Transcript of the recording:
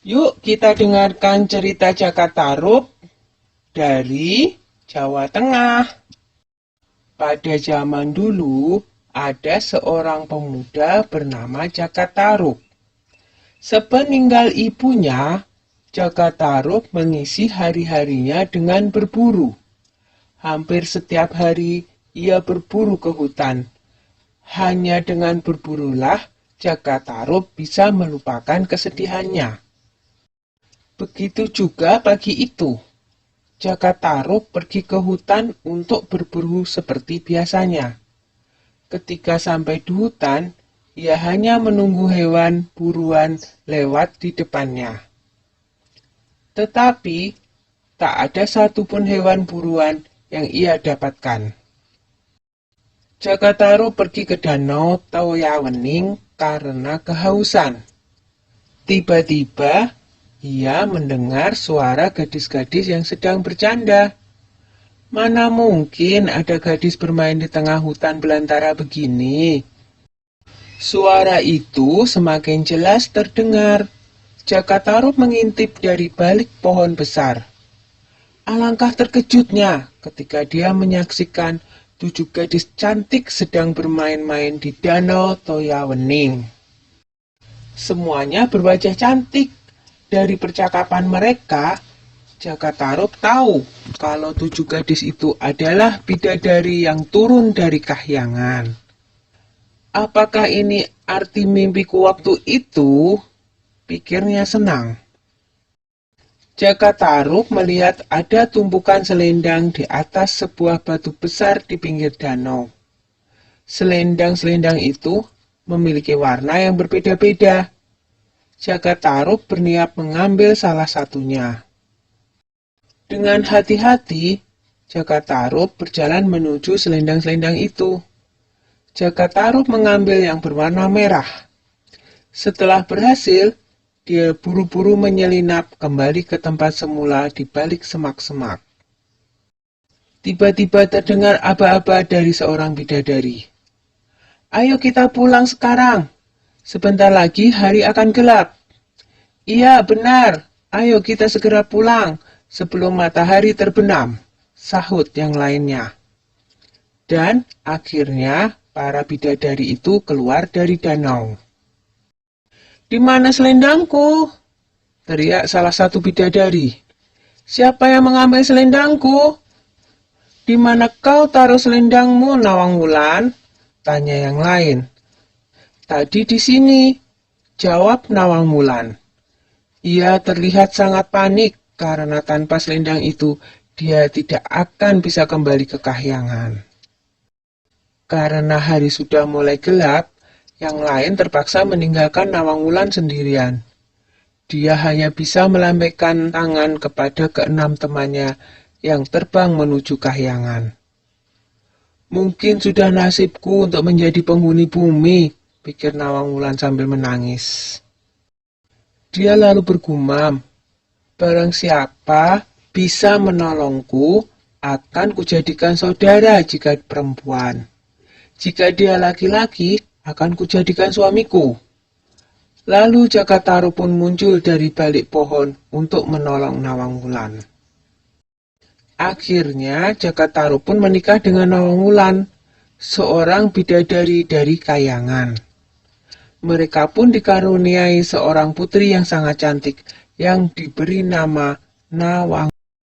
Yuk kita dengarkan cerita Cakataruk dari Jawa Tengah. Pada zaman dulu, ada seorang pemuda bernama Cakataruk. Sepeninggal ibunya, Cakataruk mengisi hari-harinya dengan berburu. Hampir setiap hari ia berburu ke hutan. Hanya dengan berburulah Cakataruk bisa melupakan kesedihannya. Begitu juga pagi itu. Cakataruk pergi ke hutan untuk berburu seperti biasanya. Ketika sampai di hutan, ia hanya menunggu hewan buruan lewat di depannya. Tetapi, tak ada satupun hewan buruan yang ia dapatkan. Cakataruk pergi ke danau Toyawening karena kehausan. Tiba-tiba, ia mendengar suara gadis-gadis yang sedang bercanda. Mana mungkin ada gadis bermain di tengah hutan belantara begini? Suara itu semakin jelas terdengar. Cakataruk mengintip dari balik pohon besar. Alangkah terkejutnya ketika dia menyaksikan 7 gadis cantik sedang bermain-main di danau Toyawening. Semuanya berwajah cantik. Dari percakapan mereka, Cakataruk tahu kalau 7 gadis itu adalah bidadari yang turun dari kahyangan. Apakah ini arti mimpiku waktu itu? Pikirnya senang. Cakataruk melihat ada tumpukan selendang di atas sebuah batu besar di pinggir danau. Selendang-selendang itu memiliki warna yang berbeda-beda. Cakataruk berniat mengambil salah satunya. Dengan hati-hati, Cakataruk berjalan menuju selendang-selendang itu. Cakataruk mengambil yang berwarna merah. Setelah berhasil, dia buru-buru menyelinap kembali ke tempat semula di balik semak-semak. Tiba-tiba terdengar aba-aba dari seorang bidadari. "Ayo kita pulang sekarang. Sebentar lagi hari akan gelap." "Iya, benar. Ayo kita segera pulang sebelum matahari terbenam," sahut yang lainnya. Dan akhirnya para bidadari itu keluar dari danau. "Di mana selendangku?" teriak salah satu bidadari. "Siapa yang mengambil selendangku?" "Di mana kau taruh selendangmu, Nawang Wulan?" tanya yang lain. "Tadi di sini," jawab Nawang Wulan. Ia terlihat sangat panik karena tanpa selendang itu dia tidak akan bisa kembali ke kahyangan. Karena hari sudah mulai gelap, yang lain terpaksa meninggalkan Nawang Wulan sendirian. Dia hanya bisa melambaikan tangan kepada keenam temannya yang terbang menuju kahyangan. "Mungkin sudah nasibku untuk menjadi penghuni bumi," pikir Nawang Wulan sambil menangis. Dia lalu bergumam, "Barang siapa bisa menolongku, akan kujadikan saudara jika perempuan. Jika dia laki-laki, akan kujadikan suamiku." Lalu Cakataruk pun muncul dari balik pohon untuk menolong Nawang Wulan. Akhirnya Cakataruk pun menikah dengan Nawang Wulan, seorang bidadari dari kayangan. Mereka pun dikaruniai seorang putri yang sangat cantik yang diberi nama Nawang.